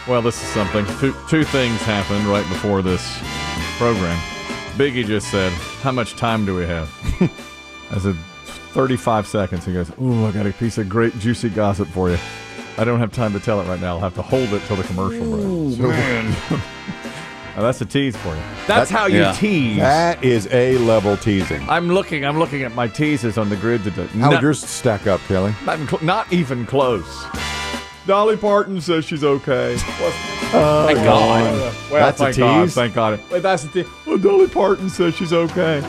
Well, this is something. Two things happened right before this program. Biggie just said, how much time do we have? I said, 35 seconds. He goes, ooh, I got a piece of great juicy gossip for you. I don't have time to tell it right now. I'll have to hold it till the commercial break. So, now that's a tease for you. That's how you tease. That is A-level teasing. I'm looking at my teases on the grid today. How would yours stack up, Kelly? Not even close. Dolly Parton says she's okay. Thank God. Well, that's a tease? Thank God. Wait, that's a tease. Well, Dolly Parton says she's okay.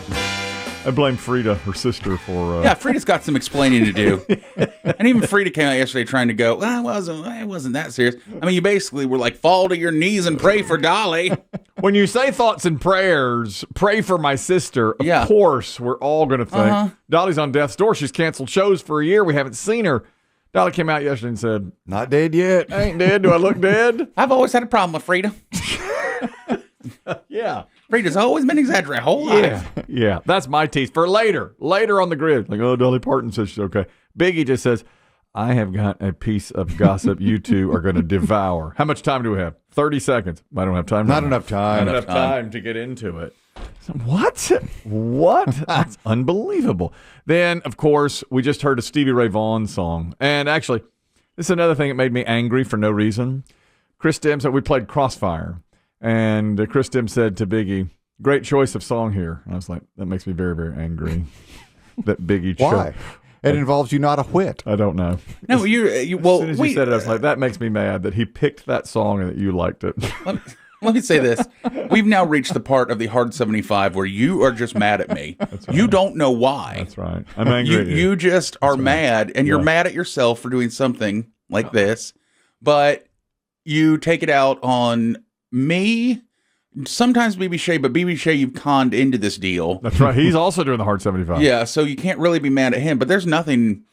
I blame Frida, her sister, for... Yeah, Frida's got some explaining to do. And even Frida came out yesterday trying to go, it wasn't that serious. I mean, you basically were like, fall to your knees and pray for Dolly. When you say thoughts and prayers, pray for my sister, of course, we're all going to think, Dolly's on death's door. She's canceled shows for a year. We haven't seen her. Dolly came out yesterday and said, not dead yet. I ain't dead. Do I look dead? I've always had a problem with Frida. Yeah. Frida's always been exaggerated whole life. Yeah, that's my tease for later on the grid. Like, oh, Dolly Parton says she's okay. Biggie just says, I have got a piece of gossip you two are going to devour. How much time do we have? 30 seconds. I don't have time. Not enough time. Not enough time to get into it. What? That's unbelievable. Then, of course, we just heard a Stevie Ray Vaugn song. And actually, this is another thing that made me angry for no reason. Chris Demm said we played Crossfire. And Chris Demm said to Biggie, great choice of song here. And I was like, that makes me very, very angry that Biggie chose. Why? It involves you not a whit. I don't know. No, as soon as you said it, I was like, that makes me mad that he picked that song and that you liked it. Let me say this. We've now reached the part of the Hard 75 where you are just mad at me. Right. You don't know why. That's right. I'm angry at you. You just are mad, and you're mad at yourself for doing something like this, but you take it out on me, sometimes BB Shea, but BB Shea you've conned into this deal. That's right. He's also doing the Hard 75. Yeah, so you can't really be mad at him, but there's nothing.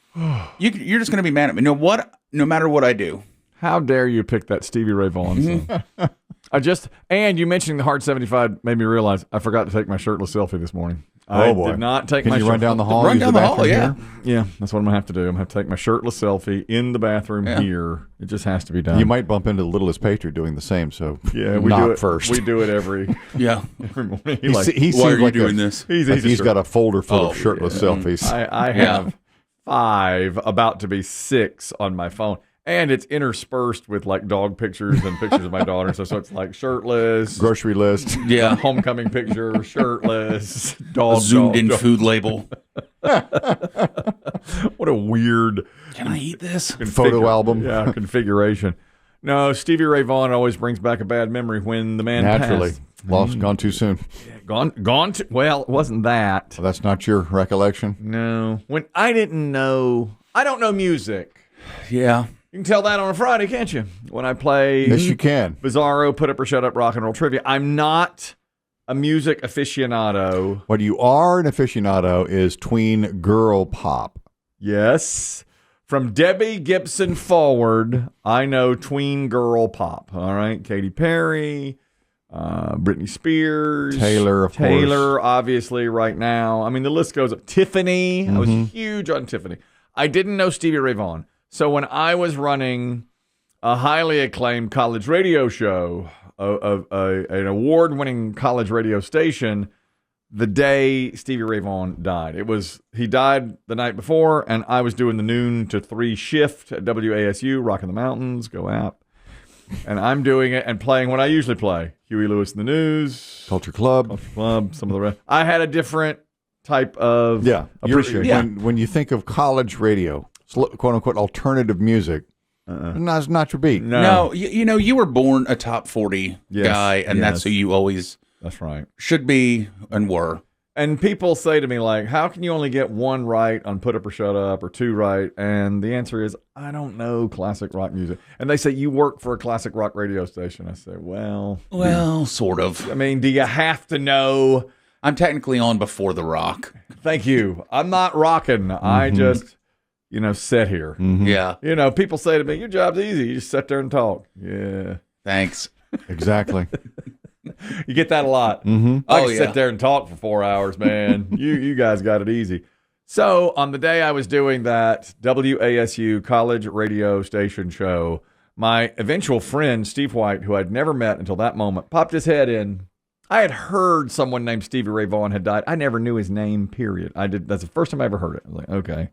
You're just going to be mad at me. No matter what I do. How dare you pick that Stevie Ray Vaugn song? And you mentioning the Hard 75 made me realize I forgot to take my shirtless selfie this morning. I did not take my Can you run down the hall? Run down the hall, yeah. Yeah, that's what I'm going to have to do. I'm going to have to take my shirtless selfie in the bathroom here. It just has to be done. You might bump into the Littlest Patriot doing the same, so yeah, we do it first. We do it every morning. He why seems are you like doing this? He's got a folder full of shirtless selfies. I have 5, about to be 6 on my phone. And it's interspersed with like dog pictures and pictures of my daughter. So it's like shirtless. Grocery list. Yeah. Homecoming picture, shirtless, dog. Zoomed in food label. What a weird. Can I eat this? Photo album. Yeah, configuration. No, Stevie Ray Vaugn always brings back a bad memory when the man Naturally. passed. Gone too soon. Gone too, well, it wasn't that. Well, that's not your recollection? No. When I don't know music. Yeah. You can tell that on a Friday, can't you? When I play Yes, you can. Bizarro, Put Up or Shut Up, Rock and Roll Trivia. I'm not a music aficionado. What you are an aficionado is tween girl pop. Yes. From Debbie Gibson forward, I know tween girl pop. All right. Katy Perry, Britney Spears. Taylor, of course. Taylor, obviously, right now. I mean, the list goes up. Tiffany. I was huge on Tiffany. I didn't know Stevie Ray Vaugn. So when I was running a highly acclaimed college radio show, an award-winning college radio station, the day Stevie Ray Vaugn died, he died the night before, and I was doing the noon to 3 shift at WASU, Rockin' the Mountains, go app, and I'm doing it and playing what I usually play: Huey Lewis and the News, Culture Club, some of the rest. I had a different type of appreciation. When you think of college radio, quote unquote alternative music, it's not your beat. No, you were born a top 40 guy, and that's who you always should be and were. And people say to me, like, how can you only get 1 right on Put Up or Shut Up, or 2 right? And the answer is, I don't know classic rock music. And they say, you work for a classic rock radio station. I say, well, sort of. I mean, do you have to know? I'm technically on before the rock. Thank you. I'm not rocking. I just... sit here. Yeah. People say to me, your job's easy. You just sit there and talk. Yeah. Thanks. Exactly. You get that a lot. I can sit there and talk for 4 hours, man. You guys got it easy. So on the day I was doing that WASU college radio station show, My eventual friend, Steve White, who I'd never met until that moment, popped his head in. I had heard someone named Stevie Ray Vaughan had died. I never knew his name, period. That's the first time I ever heard it. I was like, okay.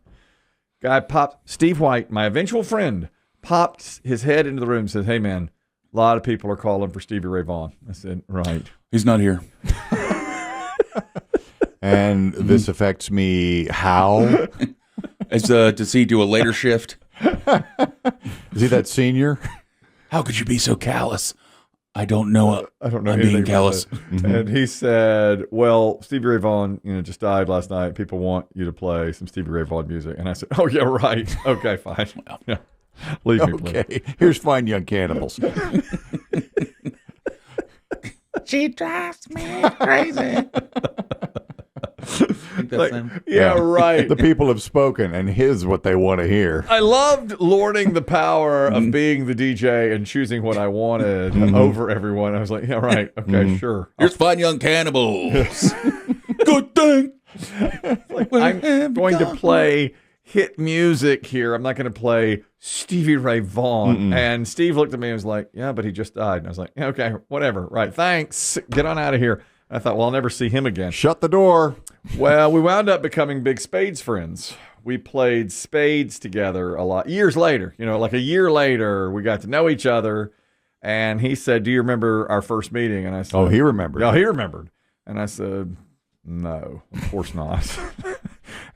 Guy popped, Steve White, my eventual friend, popped his head into the room and said, hey, man, a lot of people are calling for Stevie Ray Vaughan. I said, right. He's not here. And this affects me how? Does he do a later shift? Is he that senior? How could you be so callous? I don't know. I don't know I'm anything being about callous. it. And he said, well, Stevie Ray Vaughan, just died last night. People want you to play some Stevie Ray Vaughan music. And I said, oh, yeah, right. Okay, fine. Yeah. Leave me, please. Okay, here's Fine Young Cannibals. She drives me crazy. Yeah, right. The people have spoken, and here's what they want to hear. I loved lording the power of being the DJ and choosing what I wanted over everyone. I was like, yeah, right. Okay, sure. Here's Fine Young Cannibals. Good thing. I'm going to play hit music here. I'm not going to play Stevie Ray Vaughan. And Steve looked at me and was like, yeah, but he just died. And I was like, yeah, okay, whatever. Right. Thanks. Get on out of here. I thought, well, I'll never see him again. Shut the door. Well, we wound up becoming big Spades friends. We played Spades together a lot. Years later, like a year later, we got to know each other. And he said, do you remember our first meeting? And I said, Oh, he remembered. Yeah, he remembered. And I said, no, of course not.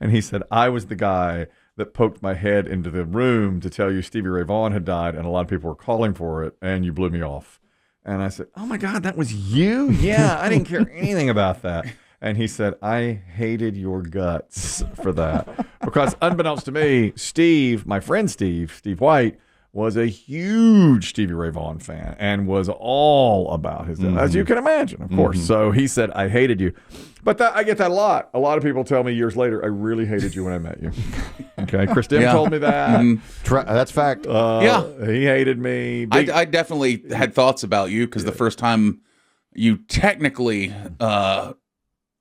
And he said, I was the guy that poked my head into the room to tell you Stevie Ray Vaughan had died, and a lot of people were calling for it, and you blew me off. And I said, oh, my God, that was you? Yeah, I didn't care anything about that. And he said, I hated your guts for that. Because unbeknownst to me, Steve, my friend Steve White, was a huge Stevie Ray Vaughan fan and was all about his death, as you can imagine, of course. So he said, I hated you. But I get that a lot. A lot of people tell me years later, I really hated you when I met you. Okay, Chris Demm told me that. That's fact. He hated me. I definitely had thoughts about you because the first time you technically, I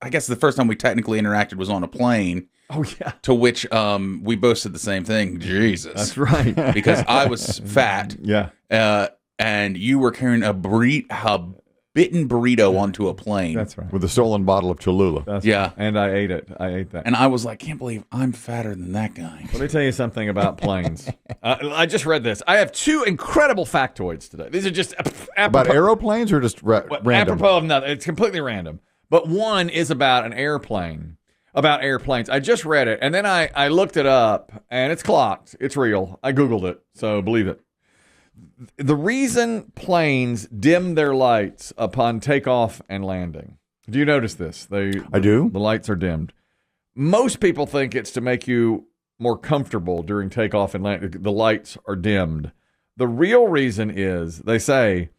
guess the first time we technically interacted was on a plane. Oh, yeah. To which we both said the same thing. Jesus. That's right. Because I was fat. Yeah. And you were carrying a bitten burrito onto a plane. That's right. With a stolen bottle of Cholula. That's yeah. Right. And I ate it. I ate that. And I was like, can't believe I'm fatter than that guy. Let me tell you something about planes. I just read this. I have two incredible factoids today. These are just about aeroplanes or just random? Apropos of nothing. It's completely random. But one is about an airplane. About airplanes. I just read it, and then I looked it up, and it's clocked. It's real. I Googled it, so believe it. The reason planes dim their lights upon takeoff and landing. Do you notice this? I do. The lights are dimmed. Most people think it's to make you more comfortable during takeoff and landing. The lights are dimmed. The real reason is, they say,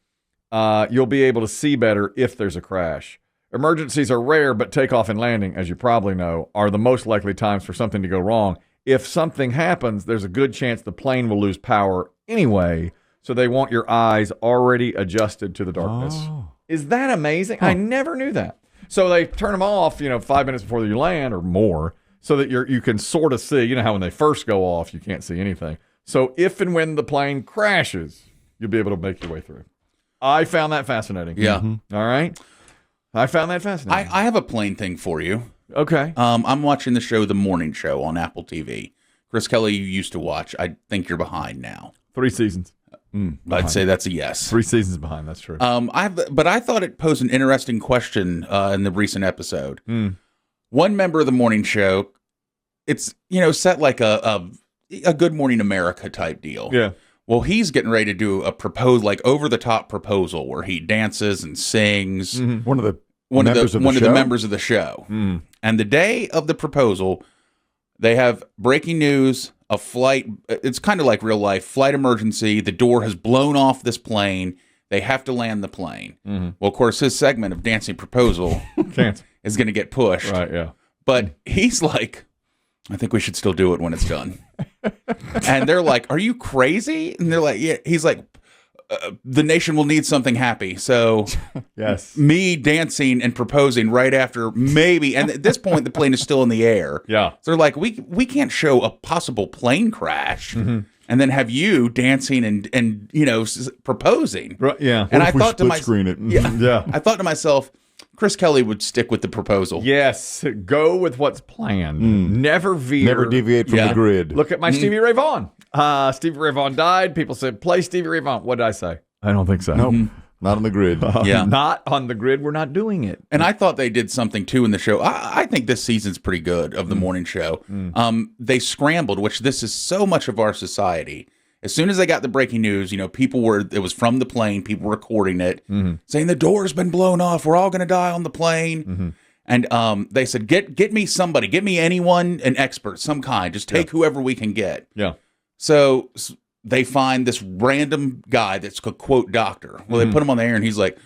you'll be able to see better if there's a crash. Emergencies are rare, but takeoff and landing, as you probably know, are the most likely times for something to go wrong. If something happens, there's a good chance the plane will lose power anyway, so they want your eyes already adjusted to the darkness. Oh. Is that amazing? Huh. I never knew that. So they turn them off, 5 minutes before you land or more, so that you can sort of see. You know how when they first go off, you can't see anything. So if and when the plane crashes, you'll be able to make your way through. I found that fascinating. Yeah. All right. I found that fascinating. I have a plane thing for you. Okay. I'm watching the show The Morning Show on Apple TV. Chris Kelly, you used to watch. I think you're behind now. 3 seasons. I'd say that's a yes. 3 seasons behind. That's true. But I thought it posed an interesting question in the recent episode. One member of the morning show, it's set like a Good Morning America type deal. Yeah. Well, he's getting ready to do a over the top proposal where he dances and sings. Mm-hmm. One of the members of the show. And the day of the proposal, they have breaking news. A flight, it's kind of like real life, flight emergency. The door has blown off this plane. They have to land the plane. Well, of course, his segment of Dancing Proposal is going to get pushed. Right, yeah. But he's like, I think we should still do it when it's done. And they're like, are you crazy? And they're like, yeah. He's like, the nation will need something happy. So yes, me dancing and proposing right after maybe. And at this point, the plane is still in the air. Yeah. So they're like, we can't show a possible plane crash. and then have you dancing and proposing. Right, yeah. And What I if we thought to split screen it? Yeah. I thought to myself, Chris Kelly would stick with the proposal. Yes, go with what's planned. Never veer. Never deviate from Yeah. the grid. Look at my Stevie Ray Vaugn. Stevie Ray Vaugn died. People said, play Stevie Ray Vaugn. What did I say? I don't think so. Nope. Not on the grid. Yeah. Not on the grid. We're not doing it. And I thought they did something too in the show. I think this season's pretty good of the morning show. They scrambled, which this is so much of our society. As soon as they got the breaking news, it was from the plane, people were recording it, saying the door's been blown off. We're all going to die on the plane. And they said, get me somebody, get me anyone, an expert, some kind. Just take whoever we can get. Yeah. So they find this random guy that's a quote doctor. Well, they put him on the air and he's like,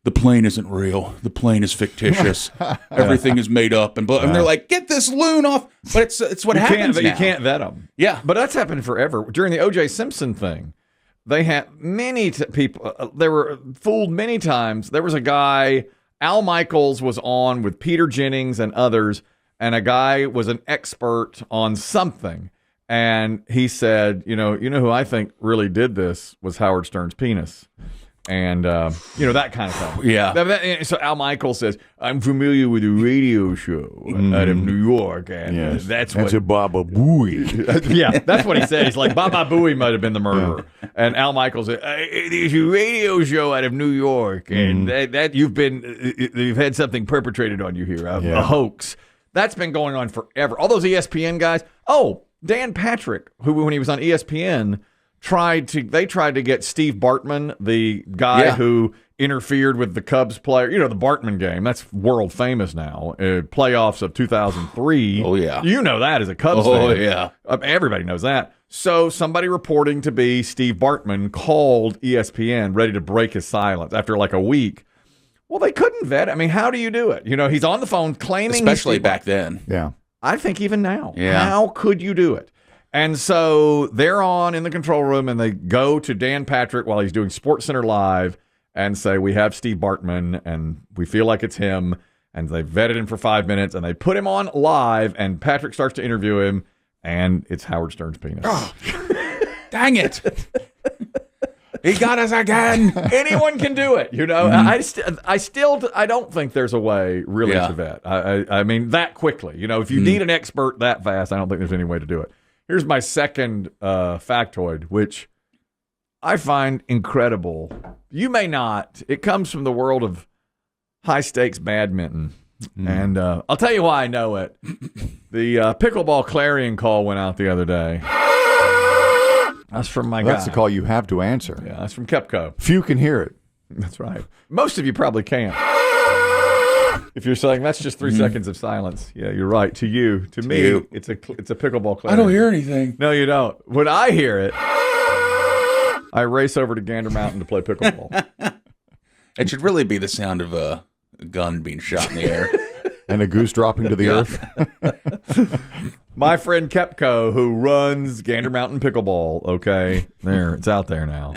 the plane isn't real. The plane is fictitious. Everything is made up. And they're like, get this loon off. But it's what happens now. You can't vet them. Yeah. But that's happened forever. During the O.J. Simpson thing, they had many people, they were fooled many times. There was a guy, Al Michaels was on with Peter Jennings and others, and a guy was an expert on something. And he said, you know who I think really did this was Howard Stern's penis. And, that kind of thing. Yeah. So Al Michaels says, I'm familiar with a radio show out of New York. And that's a Baba Booey. yeah, that's what he said. He's like, Baba Booey might have been the murderer. And Al Michaels said, there's a radio show out of New York. And that you've had something perpetrated on you here, a hoax. That's been going on forever. All those ESPN guys. Oh, Dan Patrick, who when he was on ESPN, tried to get Steve Bartman, the guy who interfered with the Cubs player, the Bartman game. That's world famous now. Playoffs of 2003. Oh, yeah. You know that as a Cubs fan. Oh, yeah. Everybody knows that. So somebody reporting to be Steve Bartman called ESPN ready to break his silence after like a week. Well, they couldn't vet. I mean, how do you do it? He's on the phone claiming. Especially back then. Yeah. I think even now. Yeah. How could you do it? And so they're on in the control room, and they go to Dan Patrick while he's doing SportsCenter Live and say, we have Steve Bartman, and we feel like it's him. And they vetted him for 5 minutes, and they put him on live, and Patrick starts to interview him, and it's Howard Stern's penis. Oh, dang it. He got us again. Anyone can do it, I don't think there's a way really to vet. I mean, that quickly. If you need an expert that fast, I don't think there's any way to do it. Here's my second factoid, which I find incredible. You may not. It comes from the world of high-stakes badminton. And I'll tell you why I know it. The pickleball clarion call went out the other day. That's from my guy. That's the call you have to answer. Yeah, that's from Kepco. Few can hear it. That's right. Most of you probably can't. If you're saying that's just 3 seconds of silence, yeah, you're right. To you, to me, you. it's a pickleball clarion. I don't hear anything. No, you don't. When I hear it, I race over to Gander Mountain to play pickleball. It should really be the sound of a gun being shot in the air. And a goose dropping to the earth. My friend Kepco, who runs Gander Mountain Pickleball, okay, it's out there now.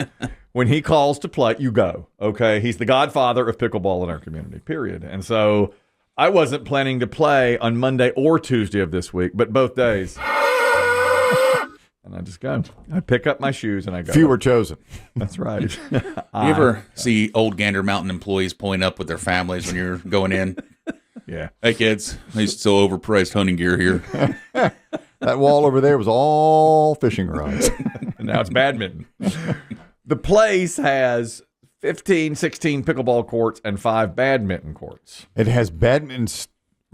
When he calls to play, you go, okay? He's the godfather of pickleball in our community, period. And so I wasn't planning to play on Monday or Tuesday of this week, but both days. And I just go. I pick up my shoes and I go. Few were chosen. That's right. You ever see old Gander Mountain employees pulling up with their families when you're going in? Yeah. Hey, kids, there's still overpriced hunting gear here. That wall over there was all fishing rods. And now it's badminton. The place has 15, 16 pickleball courts and 5 badminton courts. It has badminton.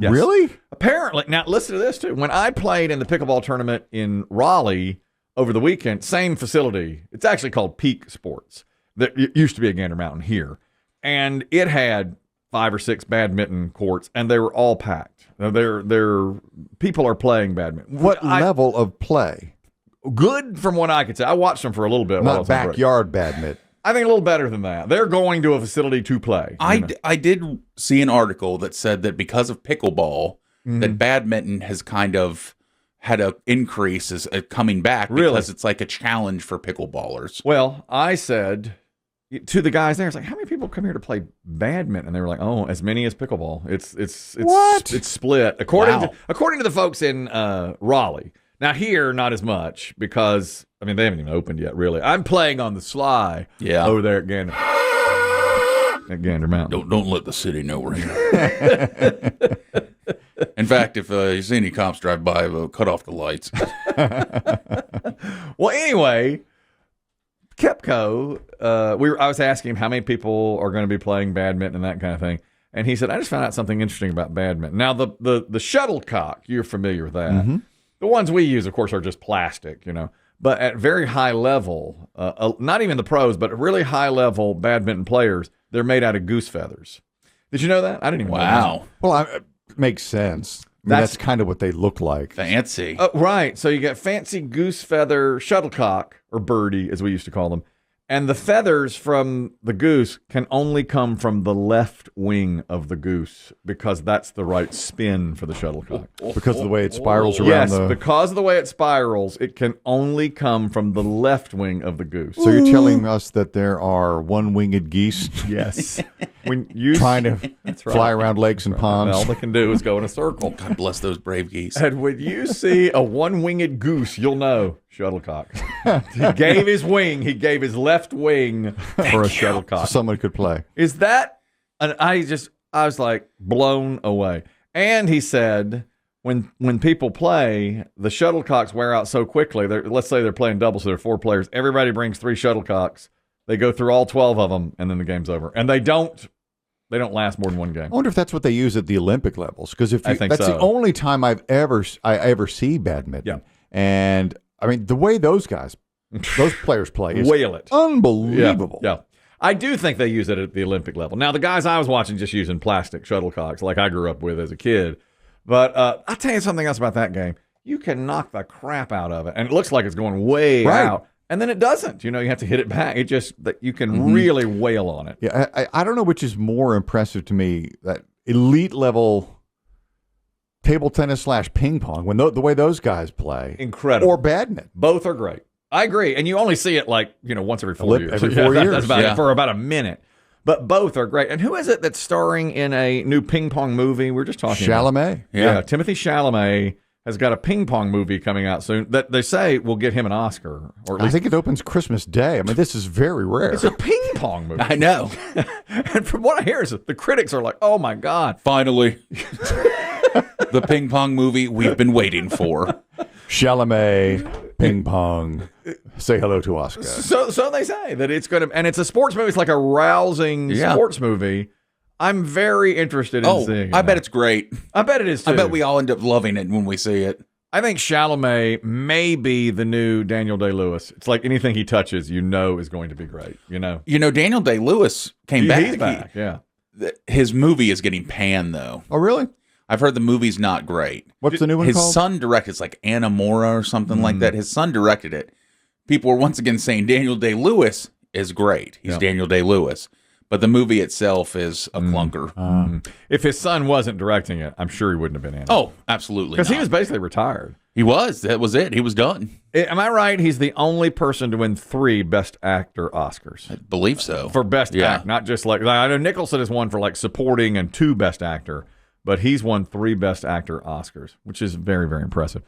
Yes. Really? Apparently. Now, listen to this, too. When I played in the pickleball tournament in Raleigh over the weekend, same facility. It's actually called Peak Sports. It used to be a Gander Mountain here. And it had 5 or 6 badminton courts, and they were all packed. They're people are playing badminton. What level of play? Good from what I could say. I watched them for a little bit. Not backyard badminton. I think a little better than that. They're going to a facility to play. I did see an article that said that because of pickleball, that badminton has kind of had an increase as coming back because it's like a challenge for pickleballers. Well, I said to the guys there, it's like, how many people come here to play badminton? And they were like, oh, as many as pickleball. It's what? It's split according to the folks in Raleigh. Now here, not as much because I mean they haven't even opened yet. Really, I'm playing on the sly. Yeah. Over there at Gander. At Gander Mountain. Don't let the city know we're here. In fact, if you see any cops drive by, we'll cut off the lights. Well, anyway, Kepco, I was asking him how many people are going to be playing badminton and that kind of thing, and he said, "I just found out something interesting about badminton." Now, the shuttlecock, you're familiar with that. Mm-hmm. The ones we use, of course, are just plastic, But at very high level, not even the pros, but really high level badminton players, they're made out of goose feathers. Did you know that? I didn't even know that. Well, it makes sense. I mean, that's kind of what they look like. Fancy. Right. So you get fancy goose feather shuttlecock, or birdie, as we used to call them. And the feathers from the goose can only come from the left wing of the goose because that's the right spin for the shuttlecock. Because of the way it spirals around because of the way it spirals, it can only come from the left wing of the goose. So you're telling us that there are one-winged geese? Yes. When you trying to fly around lakes and ponds. All they can do is go in a circle. God bless those brave geese. And when you see a one-winged goose, you'll know shuttlecock. He gave his wing. He gave his left wing for a shuttlecock. So someone could play. Is that? And I was like blown away. And he said, when people play, the shuttlecocks wear out so quickly. Let's say they're playing doubles, so there are 4 players. Everybody brings 3 shuttlecocks. They go through all 12 of them, and then the game's over. And they don't last more than one game. I wonder if that's what they use at the Olympic levels. Because that's so. The only time I ever see badminton. Yeah. And I mean, the way those players play is whale it. Unbelievable. Yeah. I do think they use it at the Olympic level. Now, the guys I was watching just using plastic shuttlecocks like I grew up with as a kid. But I'll tell you something else about that game. You can knock the crap out of it, and it looks like it's going way out. And then it doesn't. You have to hit it back. It just that you can really wail on it. Yeah, I don't know which is more impressive to me, that elite level table tennis / ping pong, when the way those guys play. Incredible. Or badminton. Both are great. I agree. And you only see it once every 4 years. Every 4 years. That's about it for about a minute. But both are great. And who is it that's starring in a new ping pong movie? We're just talking Chalamet. Yeah, Timothy Chalamet has got a ping pong movie coming out soon that they say will get him an Oscar. Or at least I think it opens Christmas Day. I mean, this is very rare. It's a ping pong movie. I know. And from what I hear is the critics are like, oh my God. Finally. The ping pong movie we've been waiting for. Chalamet, ping pong. Say hello to Oscar. So they say that it's going to, and it's a sports movie. It's like a rousing sports movie. I'm very interested in seeing it. I bet it's great. I bet it is too. I bet we all end up loving it when we see it. I think Chalamet may be the new Daniel Day-Lewis. It's like anything he touches, is going to be great. Daniel Day-Lewis came back. He's back, yeah. His movie is getting panned, though. Oh, really? I've heard the movie's not great. What's the new one called? His son directed, it's like Anamora or something like that. His son directed it. People were once again saying Daniel Day-Lewis is great. He's Daniel Day-Lewis. But the movie itself is a clunker. If his son wasn't directing it, I'm sure he wouldn't have been in it. Oh, absolutely. Because he was basically retired. He was. That was it. He was done. Am I right? He's the only person to win 3 Best Actor Oscars. I believe so. For Best Act, not just I know Nicholson has won for supporting and 2 Best Actor, but he's won 3 Best Actor Oscars, which is very, very impressive.